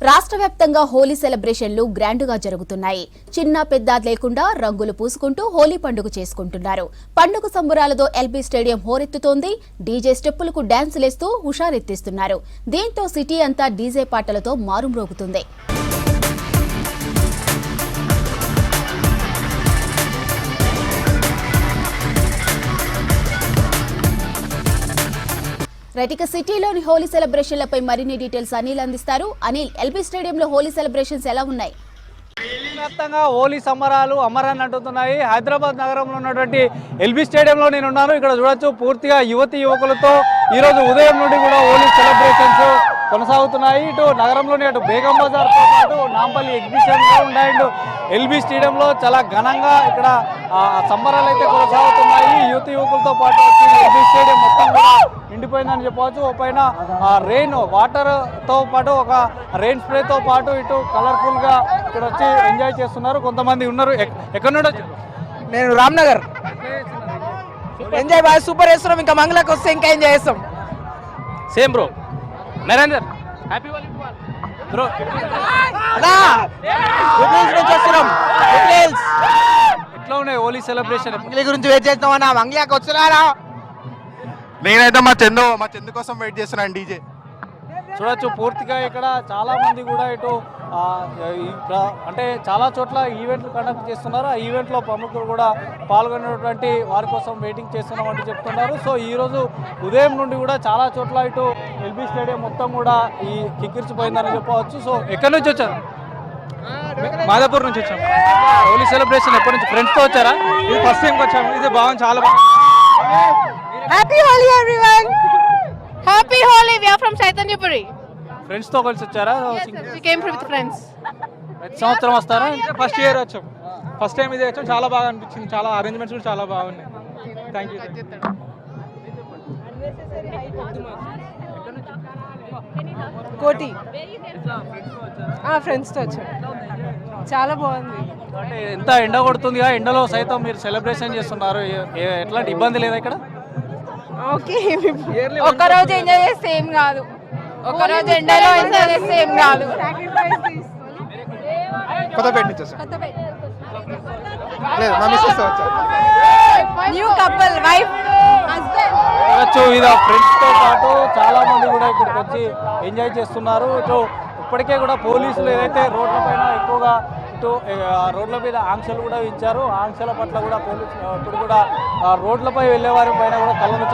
రాష్ట్ర వ్యాప్తంగా హోలీ సెలబ్రేషన్లు గ్రాండ్గా జరుగుతున్నాయి. చిన్న పెద్ద లేకుండా రంగులు పూసుకుంటూ హోలీ పండుగ చేసుకుంటున్నారు. పండుగ సంబరాలతో ఎల్బీ స్టేడియం హోరెత్తుతోంది. డీజే స్టెప్పులకు డాన్సులేస్తూ హుషారెత్తిస్తున్నారు. దీంతో సిటీ అంతా డీజే పాటలతో మారుమ్రోగుతుంది. రైటిక సిటీలోని హోలీ సెలబ్రేషన్లపై మరిన్ని డీటెయిల్స్ అనిల్ అందిస్తారు. అనిల్, ఎల్బీ స్టేడియంలో హోలీ సెలబ్రేషన్స్ ఎలా ఉన్నాయి? వ్యాప్తంగా హోలీ సంబరాలు అమరాన్ని అంటున్నాయి. హైదరాబాద్ నగరంలో ఉన్నటువంటి ఎల్బీ స్టేడియంలో నేను ఉన్నాను. ఇక్కడ చూడొచ్చు పూర్తిగా యువకులతో ఈరోజు ఉదయం నుండి కూడా హోలీ సెలబ్రేషన్స్ కొనసాగుతున్నాయి. ఇటు నగరంలోని అటు బేగం బజార్తో పాటు నాంపల్లి ఎగ్జిబిషన్ ఉన్నాయి. ఎల్బీ స్టేడియంలో చాలా ఘనంగా ఇక్కడ సంబరాలు అయితే కొనసాగుతున్నాయి. యువకులతో పాటు వచ్చి ఎల్బీ స్టేడియం మొత్తం కూడా నిండిపోయిందని చెప్పవచ్చు. ఒక పైన రెయిన్ వాటర్తో పాటు ఒక రెయిన్ స్ప్రేతో పాటు ఇటు కలర్ఫుల్గా ఇక్కడ వచ్చి ఎంజాయ్ చేస్తున్నారు. కొంతమంది ఉన్నారు. ఎక్కడి నుండి వచ్చి? నేను రామ్నగర్. ఎంజాయ్ బాగా సూపర్ చేస్తున్నాం. ఇంకా మంగళకి వస్తే ఇంకా ఎంజాయ్ చేస్తాం. Same bro. Narender, happy Holi bro. ఎట్లా ఉన్నాయి హోలీ సెలబ్రేషన్? మంగళి గురించి వెయిట్ చేస్తామన్నా. మంగళకి వస్తున్నారా? నేనైతే మా చందు కోసం వెయిట్ చేస్తున్నాను. డీజే చూడొచ్చు పూర్తిగా ఇక్కడ చాలా మంది కూడా ఇటు అంటే చాలా చోట్ల ఈవెంట్లు కండక్ట్ చేస్తున్నారు. ఆ ఈవెంట్లో ప్రముఖులు కూడా పాల్గొనేటువంటి వారి కోసం వెయిటింగ్ చేస్తున్నామంటూ చెప్తున్నారు. సో ఈరోజు ఉదయం నుండి కూడా చాలా చోట్ల ఇటు ఎల్బీ స్టేడియం మొత్తం కూడా ఈ కిక్కిరిచిపోయిందని చెప్పవచ్చు. సో ఎక్కడి నుంచి వచ్చారు? మాదాపూర్ నుంచి వచ్చాము. హోలీ సెలబ్రేషన్ ఎప్పటి నుంచి? ఫ్రెండ్స్తో వచ్చారా? ఇది ఫస్ట్ టైంకి వచ్చాము. ఇది బాగుంది, చాలా బాగుంది. Happy Holi everyone! Happy Holi! We are from Chaitanyapuri. ఫ్రెండ్స్తో కలిసి వచ్చారా? We came with friends. ప్రతి సంవత్సరం వస్తారా? ఫస్ట్ ఇయర్ వచ్చాం. ఫస్ట్ టైం ఇదే వచ్చాం. చాలా బాగా అనిపించింది. చాలా అరేంజ్మెంట్స్ కూడా చాలా బాగున్నాయి. Thank you. కోటి ఫ్రెండ్స్తో వచ్చాం. చాలా బాగుంది. అంటే ఎంత ఎండ కొడుతుందిగా, ఎండలో సైతం మీరు సెలబ్రేషన్ చేస్తున్నారు. ఎట్లాంటి ఇబ్బంది లేదా ఇక్కడ? ఓకే, ఒక్కరోజు ఎంజాయ్ చేస్తే ఏం కాదు. ఒక్కరోజు ఎండలో ఎంజాయ్ చేస్తే ఏం కాదు. కొత్తపేట నుంచి వచ్చాను. లేదు, మా మిస్సెస్ వచ్చాను. New couple, wife husband. ఫ్రెండ్స్తో పాటు చాలా మంది కూడా ఇక్కడికి వచ్చి ఎంజాయ్ చేస్తున్నారు. ఇటు ఇప్పటికే కూడా పోలీసులు ఏదైతే రోడ్ల పైన ఎక్కువగా ఇటు రోడ్ల మీద ఆంక్షలు కూడా ఇచ్చారు. ఆంక్షల పట్ల కూడా పోలీసులు ఇప్పుడు కూడా రోడ్లపై వెళ్ళే వారి పైన కూడా కళ్ళను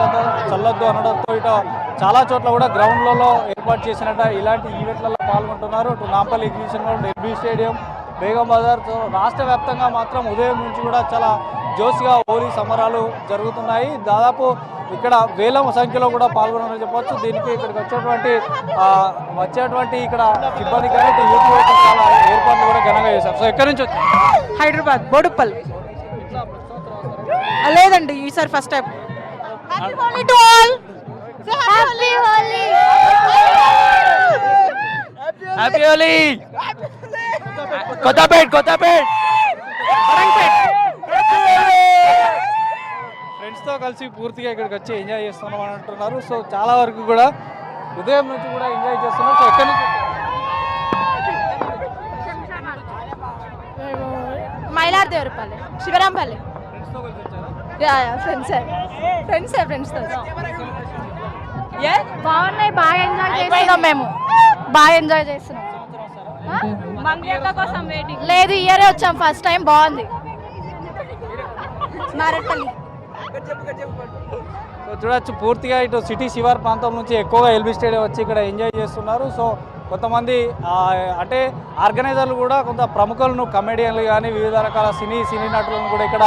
చల్లొద్దు అనడంతో ఇటు చాలా చోట్ల కూడా గ్రౌండ్లలో ఏర్పాటు చేసినట్టు ఇలాంటి ఈవెంట్లలో పాల్గొంటున్నారు. ఇటు Nampally exhibition ground, LB stadium, Begum Bazaar, రాష్ట్ర వ్యాప్తంగా మాత్రం ఉదయం నుంచి కూడా చాలా జోష్గా హోలీ సంబరాలు జరుగుతున్నాయి. దాదాపు ఇక్కడ వేల సంఖ్యలో కూడా పాల్గొన్నారని చెప్పవచ్చు. దీనికి ఇక్కడికి వచ్చేటువంటి ఇక్కడ సిబ్బంది కానీ యూత్ చాలా ఏర్పాట్లు కూడా ఘనంగా చేశారు. సో ఎక్కడి నుంచి వచ్చి? హైదరాబాద్, బోడుప్పల్. లేదండి, ఈసారి first time. Happy Holi to all. Happy Holi. Happy Holi. Kothapet ఫ్రెండ్స్తో కలిసి పూర్తిగా ఇక్కడికి వచ్చి ఎంజాయ్ చేస్తున్నాం అని అంటున్నారు. సో చాలా వరకు కూడా ఉదయం నుంచి కూడా ఎంజాయ్ చేస్తున్నారు. సో ఎక్కడి నుంచి? మైలార్దేవరపల్లి, శివరాంపల్లి. ఫ్రెండ్స్తో కలిసి వచ్చారా? ఫ్రెండ్స్తో బాగున్నాయి. బాగా ఎంజాయ్ చేస్తున్నాం. మేము బాగా ఎంజాయ్ చేస్తున్నాం. కోసం వెయిటింగ్ లేదు, ఇయరే వచ్చాం. First time. బాగుంది. మారేపల్లి. సో చూడొచ్చు పూర్తిగా ఇటు సిటీ శివార్ ప్రాంతం నుంచి ఎక్కువగా ఎల్బీ స్టేడియం వచ్చి ఇక్కడ ఎంజాయ్ చేస్తున్నారు. సో కొంతమంది అంటే ఆర్గనైజర్లు కూడా కొంత ప్రముఖులను, కమెడియన్లు కానీ వివిధ రకాల సినీ నటులను కూడా ఇక్కడ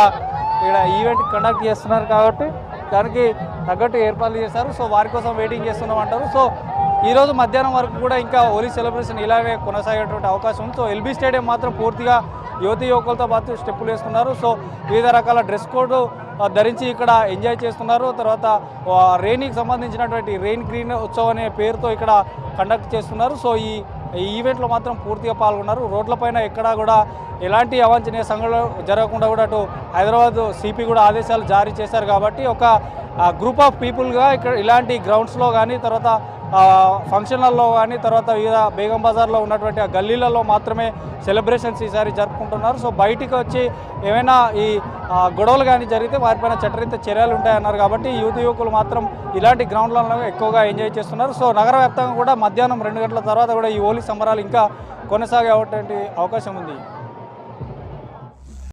ఈవెంట్ కండక్ట్ చేస్తున్నారు. కాబట్టి దానికి తగ్గట్టు ఏర్పాట్లు చేస్తారు. సో వారి కోసం వెయిటింగ్ చేస్తున్నాం అంటారు. సో ఈరోజు మధ్యాహ్నం వరకు కూడా ఇంకా హోలీ సెలబ్రేషన్ ఇలాగే కొనసాగేటువంటి అవకాశం ఉంది. సో ఎల్బీ స్టేడియం మాత్రం పూర్తిగా యువకులతో పాటు స్టెప్పులు వేస్తున్నారు. సో వివిధ రకాల డ్రెస్ కోడ్ ధరించి ఇక్కడ ఎంజాయ్ చేస్తున్నారు. తర్వాత రెయిన్కి సంబంధించినటువంటి రెయిన్ గ్రీన్ ఉత్సవం అనే పేరుతో ఇక్కడ కండక్ట్ చేస్తున్నారు. సో ఈ ఈవెంట్లో మాత్రం పూర్తిగా పాల్గొన్నారు. రోడ్లపైన ఎక్కడా కూడా ఎలాంటి అవాంఛనీయ సంఘటనలు జరగకుండా కూడా అటు హైదరాబాద్ సిపి కూడా ఆదేశాలు జారీ చేశారు. కాబట్టి ఒక గ్రూప్ ఆఫ్ పీపుల్గా ఇక్కడ ఇలాంటి గ్రౌండ్స్లో కానీ తర్వాత ఫంక్షన్ హాల్లో కానీ తర్వాత వివిధ బేగం బజార్లో ఉన్నటువంటి ఆ గల్లీలలో మాత్రమే సెలబ్రేషన్స్ ఈసారి జరుపుకుంటున్నారు. సో బయటికి వచ్చి ఏమైనా ఈ గొడవలు కానీ జరిగితే వారిపైన చట్టరీత్యా చర్యలు ఉంటాయన్నారు. కాబట్టి యువకులు మాత్రం ఇలాంటి గ్రౌండ్లలో ఎక్కువగా ఎంజాయ్ చేస్తున్నారు. సో నగర వ్యాప్తంగా కూడా మధ్యాహ్నం 2 గంటల తర్వాత కూడా ఈ హోలీ సంబరాలు ఇంకా కొనసాగే అవకాశం ఉంది.